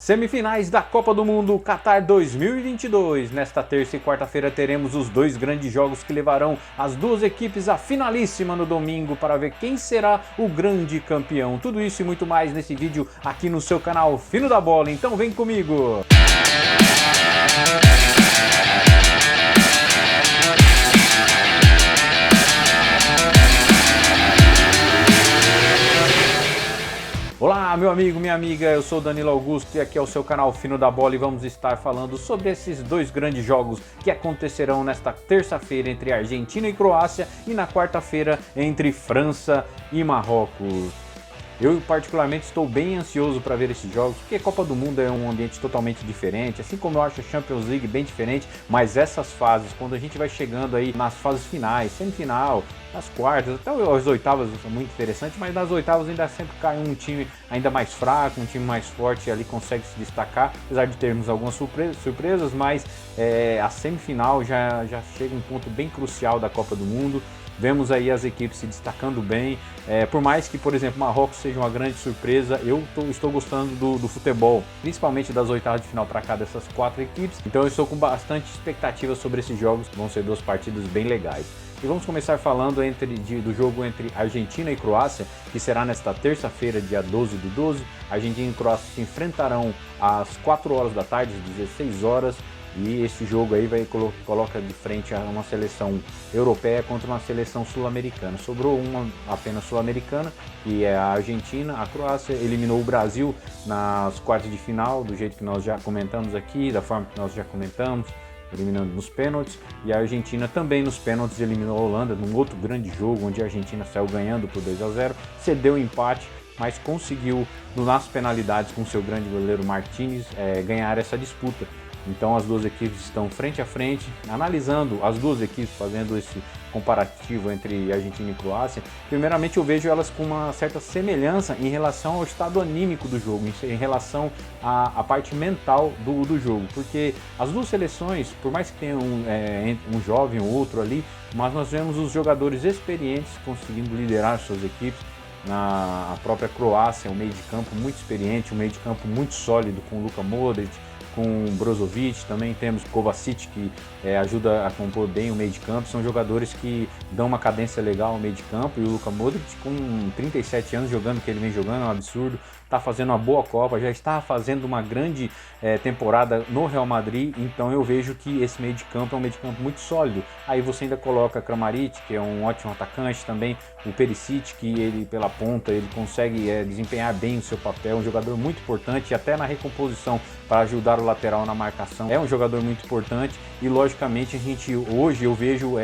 Semifinais da Copa do Mundo Qatar 2022. Nesta terça e quarta-feira teremos os dois grandes jogos que levarão as duas equipes à finalíssima no domingo para ver quem será o grande campeão. Tudo isso e muito mais nesse vídeo aqui no seu canal Fino da Bola. Então vem comigo! Olá meu amigo, minha amiga, eu sou Danilo Augusto e aqui é o seu canal Fino da Bola e vamos estar falando sobre esses dois grandes jogos que acontecerão nesta terça-feira entre Argentina e Croácia e na quarta-feira entre França e Marrocos. Eu particularmente estou bem ansioso para ver esses jogos, porque a Copa do Mundo é um ambiente totalmente diferente, assim como eu acho a Champions League bem diferente, mas essas fases, quando a gente vai chegando aí nas fases finais, semifinal, nas quartas, até as oitavas são muito interessantes, mas nas oitavas ainda sempre cai um time ainda mais fraco, um time mais forte e ali consegue se destacar, apesar de termos algumas surpresas, mas a semifinal já chega um ponto bem crucial da Copa do Mundo. Vemos aí as equipes se destacando bem, por mais que, por exemplo, Marrocos seja uma grande surpresa, eu estou gostando do futebol, principalmente das oitavas de final para cá dessas quatro equipes, então eu estou com bastante expectativa sobre esses jogos, que vão ser duas partidas bem legais. E vamos começar falando do jogo entre Argentina e Croácia, que será nesta terça-feira, dia 12/12. Argentina e Croácia se enfrentarão às 4 horas da tarde, às 16 horas. E esse jogo aí coloca de frente a uma seleção europeia contra uma seleção sul-americana. Sobrou uma apenas sul-americana, que é a Argentina. A Croácia eliminou o Brasil nas quartas de final, do jeito que nós já comentamos aqui, da forma que nós já comentamos, eliminando nos pênaltis. E a Argentina também nos pênaltis eliminou a Holanda, num outro grande jogo, onde a Argentina saiu ganhando por 2-0, cedeu o empate, mas conseguiu, nas penalidades com seu grande goleiro Martínez, ganhar essa disputa. Então as duas equipes estão frente a frente, analisando as duas equipes, fazendo esse comparativo entre Argentina e Croácia. Primeiramente eu vejo elas com uma certa semelhança em relação ao estado anímico do jogo, em relação à parte mental do jogo, porque as duas seleções, por mais que tenha um jovem ou outro ali, mas nós vemos os jogadores experientes conseguindo liderar suas equipes. A própria Croácia, um meio de campo muito experiente, um meio de campo muito sólido, com Luka Modric, com Brozovic, também temos Kovacic, que ajuda a compor bem o meio de campo. São jogadores que dão uma cadência legal ao meio de campo, e o Luka Modric, com 37 anos jogando o que ele vem jogando, é um absurdo, está fazendo uma boa Copa, já está fazendo uma grande temporada no Real Madrid, então eu vejo que esse meio de campo é um meio de campo muito sólido. Aí você ainda coloca Kramaric, que é um ótimo atacante, também o Perisic, que ele pela ponta, ele consegue desempenhar bem o seu papel, um jogador muito importante, até na recomposição para ajudar o lateral na marcação, é um jogador muito importante. E logicamente hoje eu vejo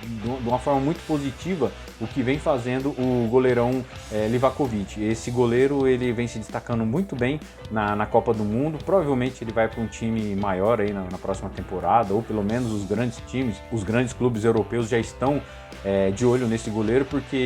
de uma forma muito positiva o que vem fazendo o goleirão Livakovic. Esse goleiro ele vem se destacando muito bem na Copa do Mundo. Provavelmente ele vai para um time maior aí na próxima temporada, ou pelo menos os grandes times, os grandes clubes europeus já estão de olho nesse goleiro, porque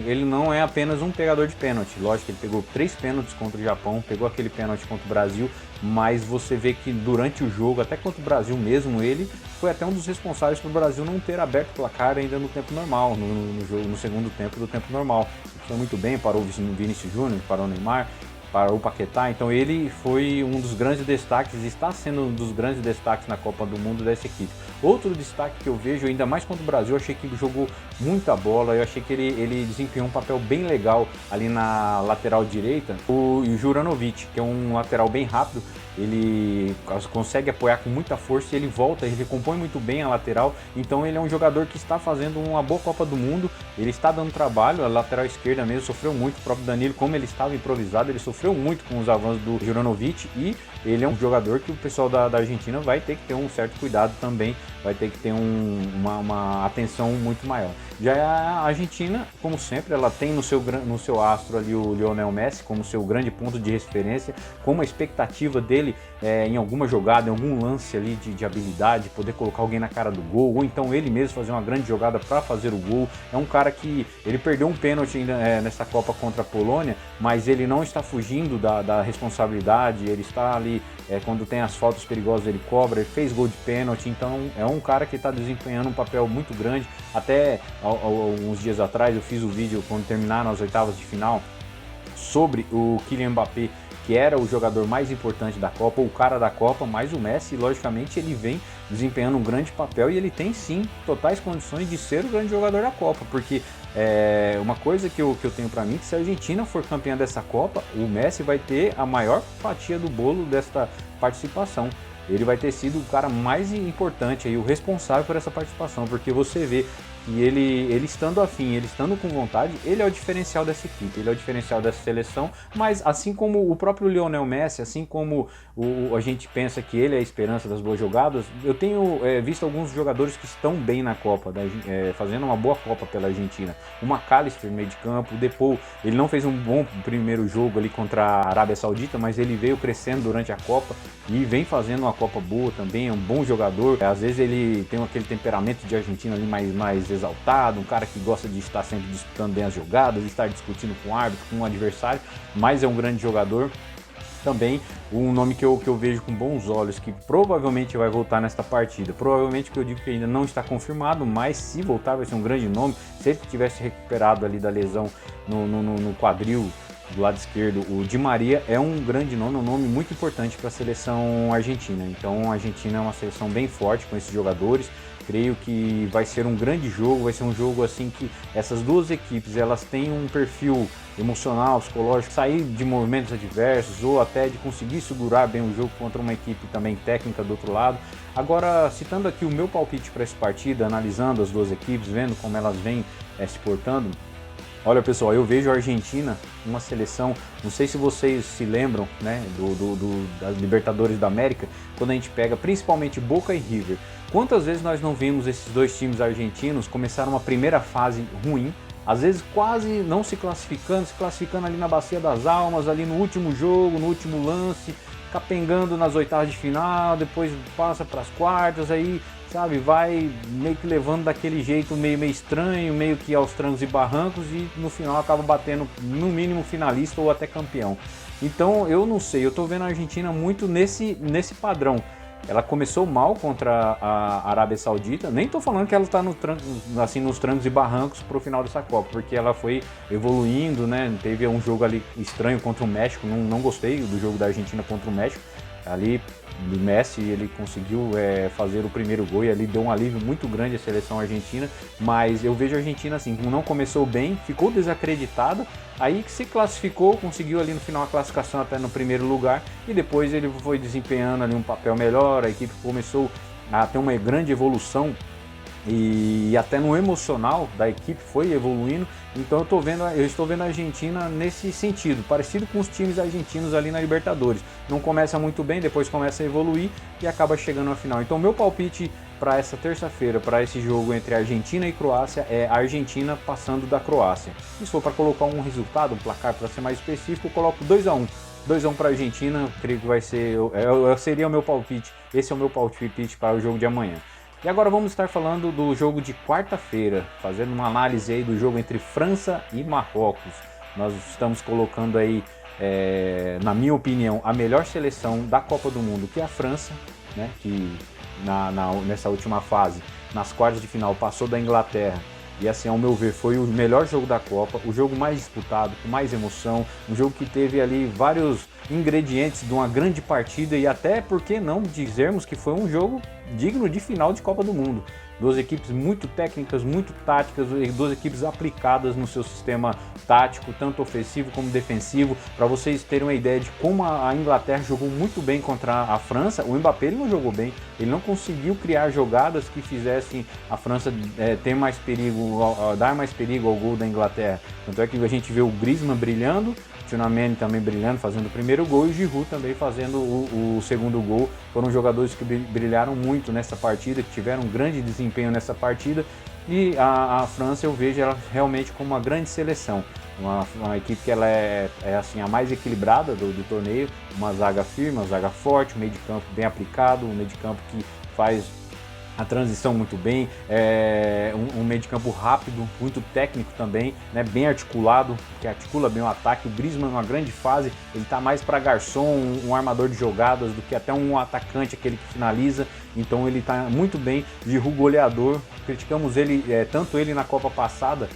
ele não é apenas um pegador de pênalti. Lógico que ele pegou 3 pênaltis contra o Japão, pegou aquele pênalti contra o Brasil, mas você vê que durante o jogo, até contra o Brasil mesmo, ele foi até um dos responsáveis para o Brasil não ter aberto o placar ainda no tempo normal, no segundo tempo do tempo normal. Ele foi muito bem, parou o Vinícius Júnior, parou o Neymar, para o Paquetá, então ele foi um dos grandes destaques, está sendo um dos grandes destaques na Copa do Mundo dessa equipe. Outro destaque que eu vejo, ainda mais contra o Brasil, eu achei que ele jogou muita bola, eu achei que ele desempenhou um papel bem legal ali na lateral direita, o Juranovic, que é um lateral bem rápido, ele consegue apoiar com muita força, ele volta, ele recompõe muito bem a lateral, então ele é um jogador que está fazendo uma boa Copa do Mundo, ele está dando trabalho, a lateral esquerda mesmo sofreu muito, o próprio Danilo, como ele estava improvisado, ele sofreu muito com os avanços do Juranovic, e ele é um jogador que o pessoal da Argentina vai ter que ter um certo cuidado também, vai ter que ter uma atenção muito maior. Já a Argentina, como sempre, ela tem no seu astro ali o Lionel Messi como seu grande ponto de referência, com uma expectativa dele em alguma jogada, em algum lance ali de habilidade, poder colocar alguém na cara do gol, ou então ele mesmo fazer uma grande jogada para fazer o gol. É um cara que ele perdeu um pênalti nessa Copa contra a Polônia, mas ele não está fugindo da responsabilidade, ele está ali, quando tem as faltas perigosas ele cobra, ele fez gol de pênalti, então é um cara que está desempenhando um papel muito grande. Até alguns dias atrás eu fiz o vídeo quando terminaram as oitavas de final sobre o Kylian Mbappé, que era o jogador mais importante da Copa, o cara da Copa, mas o Messi, logicamente, ele vem desempenhando um grande papel e ele tem sim totais condições de ser o grande jogador da Copa, porque uma coisa que eu tenho para mim, que se a Argentina for campeã dessa Copa, o Messi vai ter a maior fatia do bolo desta participação. Ele vai ter sido o cara mais importante, aí, o responsável por essa participação, porque você vê que ele estando afim, ele estando com vontade, ele é o diferencial dessa equipe, ele é o diferencial dessa seleção, mas assim como o próprio Lionel Messi, assim como a gente pensa que ele é a esperança das boas jogadas, eu tenho visto alguns jogadores que estão bem na Copa, fazendo uma boa Copa pela Argentina. O McAllister no meio de campo, o Depou, ele não fez um bom primeiro jogo ali contra a Arábia Saudita, mas ele veio crescendo durante a Copa e vem fazendo uma Copa boa também, é um bom jogador. Às vezes ele tem aquele temperamento de argentino ali mais exaltado, um cara que gosta de estar sempre disputando bem as jogadas, de estar discutindo com o árbitro, com o adversário, mas é um grande jogador. Também um nome que eu vejo com bons olhos, que provavelmente vai voltar nesta partida. Provavelmente, que eu digo que ainda não está confirmado, mas se voltar vai ser um grande nome. Se ele tivesse recuperado ali da lesão no quadril do lado esquerdo, o Di Maria é um grande nome, um nome muito importante para a seleção argentina. Então a Argentina é uma seleção bem forte com esses jogadores. Creio que vai ser um grande jogo, vai ser um jogo assim que essas duas equipes elas têm um perfil emocional, psicológico, sair de movimentos adversos ou até de conseguir segurar bem o jogo contra uma equipe também técnica do outro lado. Agora, citando aqui o meu palpite para essa partida, analisando as duas equipes, vendo como elas vêm se portando, olha pessoal, eu vejo a Argentina uma seleção, não sei se vocês se lembram, né, das Libertadores da América, quando a gente pega principalmente Boca e River. Quantas vezes nós não vimos esses dois times argentinos começar uma primeira fase ruim, às vezes quase não se classificando ali na Bacia das Almas, ali no último jogo, no último lance, capengando nas oitavas de final, depois passa para as quartas, aí sabe, vai meio que levando daquele jeito meio estranho, meio que aos trancos e barrancos e no final acaba batendo no mínimo finalista ou até campeão. Então eu não sei, eu tô vendo a Argentina muito nesse padrão. Ela começou mal contra a Arábia Saudita, nem tô falando que ela tá assim, nos trancos e barrancos pro final dessa Copa, porque ela foi evoluindo, né? Teve um jogo ali estranho contra o México, não gostei do jogo da Argentina contra o México. Ali do Messi, ele conseguiu fazer o primeiro gol e ali deu um alívio muito grande à seleção argentina, mas eu vejo a Argentina assim, não começou bem, ficou desacreditada, aí que se classificou, conseguiu ali no final a classificação até no primeiro lugar e depois ele foi desempenhando ali um papel melhor, a equipe começou a ter uma grande evolução e até no emocional da equipe foi evoluindo, então eu estou vendo a Argentina nesse sentido, parecido com os times argentinos ali na Libertadores. Não começa muito bem, depois começa a evoluir e acaba chegando na final. Então meu palpite para essa terça-feira, para esse jogo entre Argentina e Croácia, é a Argentina passando da Croácia. E se for para colocar um resultado, um placar para ser mais específico, eu coloco 2-1. 2-1 para a Argentina, creio que vai ser, seria o meu palpite, esse é o meu palpite para o jogo de amanhã. E agora vamos estar falando do jogo de quarta-feira, fazendo uma análise aí do jogo entre França e Marrocos. Nós estamos colocando aí, na minha opinião, a melhor seleção da Copa do Mundo, que é a França, né, que nessa última fase, nas quartas de final, passou da Inglaterra. E assim, ao meu ver, foi o melhor jogo da Copa, o jogo mais disputado, com mais emoção, um jogo que teve ali vários ingredientes de uma grande partida e até, por que não dizermos que foi um jogo digno de final de Copa do Mundo. Duas equipes muito técnicas, muito táticas, duas equipes aplicadas no seu sistema tático, tanto ofensivo como defensivo. Para vocês terem uma ideia de como a Inglaterra jogou muito bem contra a França, o Mbappé ele não jogou bem, ele não conseguiu criar jogadas que fizessem a França ter mais perigo, dar mais perigo ao gol da Inglaterra. Tanto é que a gente vê o Griezmann brilhando, o Tchouaméni também brilhando, fazendo o primeiro gol, e o Giroud também fazendo o segundo gol. Foram jogadores que brilharam muito nessa partida, que tiveram um grande desempenho nessa partida, e a França eu vejo ela realmente como uma grande seleção, uma equipe que ela é assim, a mais equilibrada do torneio, uma zaga firme, uma zaga forte, um meio de campo bem aplicado, um meio de campo que faz a transição muito bem, um meio de campo rápido, muito técnico também, né, bem articulado, que articula bem o ataque. O Griezmann numa grande fase, ele está mais para garçom, um armador de jogadas, do que até um atacante, aquele que finaliza. Então ele está muito bem. Giroud goleador, criticamos ele, tanto ele na Copa passada,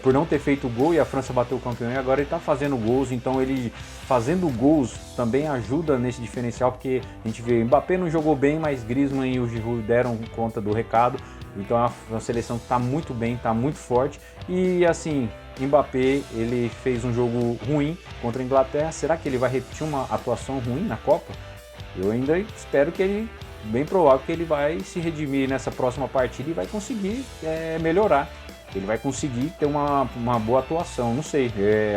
por não ter feito gol, e a França bateu o campeão, e agora ele está fazendo gols. Então ele fazendo gols também ajuda nesse diferencial, porque a gente vê, Mbappé não jogou bem, mas Griezmann e o Giroud deram conta do recado. Então é uma seleção que está muito bem, está muito forte. E assim, Mbappé, ele fez um jogo ruim contra a Inglaterra. Será que ele vai repetir uma atuação ruim na Copa? Eu ainda espero que ele, bem provável que ele vai se redimir nessa próxima partida e vai conseguir melhorar. Ele vai conseguir ter uma boa atuação, não sei,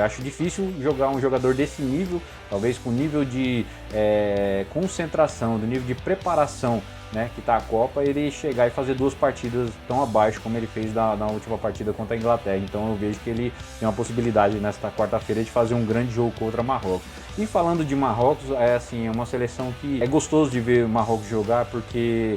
acho difícil jogar um jogador desse nível, talvez com nível de concentração, do nível de preparação, né, que está a Copa, ele chegar e fazer 2 partidas tão abaixo como ele fez na última partida contra a Inglaterra. Então eu vejo que ele tem uma possibilidade nesta quarta-feira de fazer um grande jogo contra Marrocos. E falando de Marrocos, é uma seleção que é gostoso de ver o Marrocos jogar, porque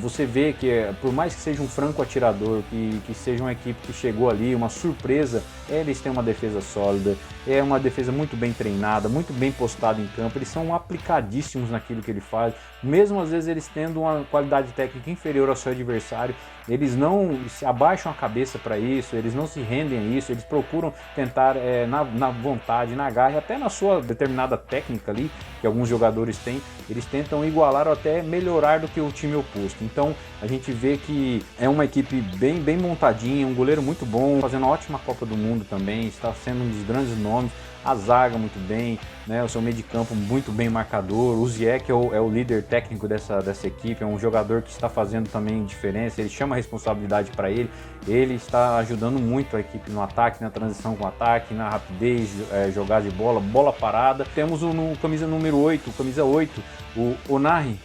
você vê que por mais que seja um franco atirador, que seja uma equipe que chegou ali, uma surpresa, eles têm uma defesa sólida, é uma defesa muito bem treinada, muito bem postada em campo, eles são aplicadíssimos naquilo que ele faz, mesmo às vezes eles tendo uma qualidade técnica inferior ao seu adversário, eles não se abaixam a cabeça para isso, eles não se rendem a isso, eles procuram tentar na vontade, na garra, até na sua determinada técnica ali, que alguns jogadores têm, eles tentam igualar ou até melhorar do que o time oposto. Então a gente vê que é uma equipe bem montadinha, um goleiro muito bom, fazendo uma ótima Copa do Mundo também, está sendo um dos grandes nomes, a zaga muito bem, né, o seu meio de campo muito bem marcador, o Ziyech é o líder técnico dessa equipe, é um jogador que está fazendo também diferença, ele chama a responsabilidade para ele, ele está ajudando muito a equipe no ataque, na transição com o ataque, na rapidez, jogar de bola parada. Temos no camisa número 8, camisa 8, o Onari,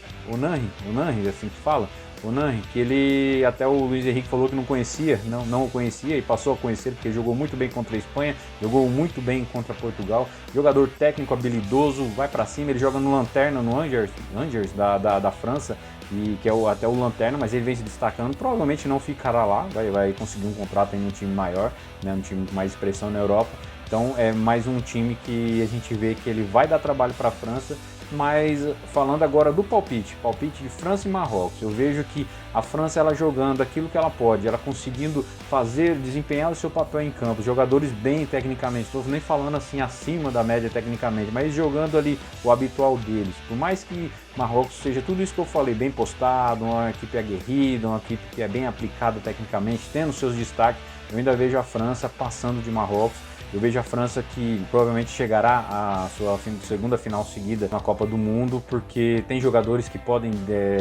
assim que fala, Onari, que ele, até o Luiz Henrique falou que não conhecia, não o conhecia e passou a conhecer porque jogou muito bem contra a Espanha, jogou muito bem contra Portugal, jogador técnico, habilidoso, vai para cima, ele joga no Lanterna, no Angers da França, e que é até o Lanterna, mas ele vem se destacando, provavelmente não ficará lá, vai conseguir um contrato em um time maior, né, um time com mais expressão na Europa. Então é mais um time que a gente vê que ele vai dar trabalho para a França. Mas falando agora do palpite de França e Marrocos, eu vejo que a França, ela jogando aquilo que ela pode, ela conseguindo desempenhar o seu papel em campo, jogadores bem tecnicamente, estou nem falando assim acima da média tecnicamente, mas jogando ali o habitual deles, por mais que Marrocos seja tudo isso que eu falei, bem postado, uma equipe aguerrida, uma equipe que é bem aplicada tecnicamente, tendo seus destaques, eu ainda vejo a França passando de Marrocos. Eu vejo a França que provavelmente chegará à sua segunda final seguida na Copa do Mundo, porque tem jogadores que podem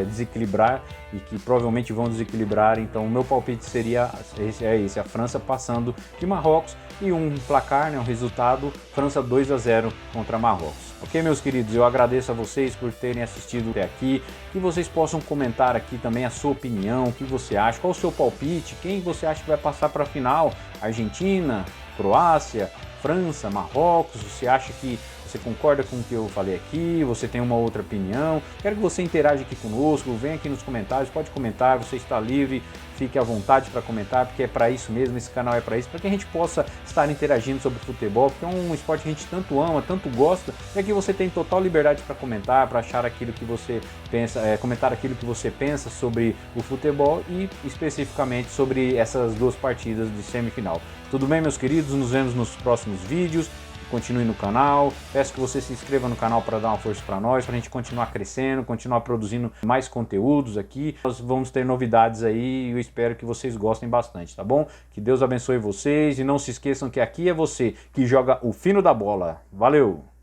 desequilibrar e que provavelmente vão desequilibrar. Então o meu palpite seria esse, a França passando de Marrocos e um placar, né, um resultado, França 2-0 contra Marrocos. Ok, meus queridos, eu agradeço a vocês por terem assistido até aqui, que vocês possam comentar aqui também a sua opinião, o que você acha, qual o seu palpite, quem você acha que vai passar para a final, Argentina, Croácia, França, Marrocos, você acha que você concorda com o que eu falei aqui, você tem uma outra opinião, quero que você interaja aqui conosco, venha aqui nos comentários, pode comentar, você está livre, fique à vontade para comentar, porque é para isso mesmo, esse canal é para isso, para que a gente possa estar interagindo sobre futebol, porque é um esporte que a gente tanto ama, tanto gosta, e aqui você tem total liberdade para comentar, para achar aquilo que você pensa, comentar aquilo que você pensa sobre o futebol e especificamente sobre essas 2 partidas de semifinal. Tudo bem, meus queridos? Nos vemos nos próximos vídeos. Continue no canal, peço que você se inscreva no canal para dar uma força para nós, para a gente continuar crescendo, continuar produzindo mais conteúdos aqui. Nós vamos ter novidades aí e eu espero que vocês gostem bastante, tá bom? Que Deus abençoe vocês e não se esqueçam que aqui é você que joga o fino da bola. Valeu!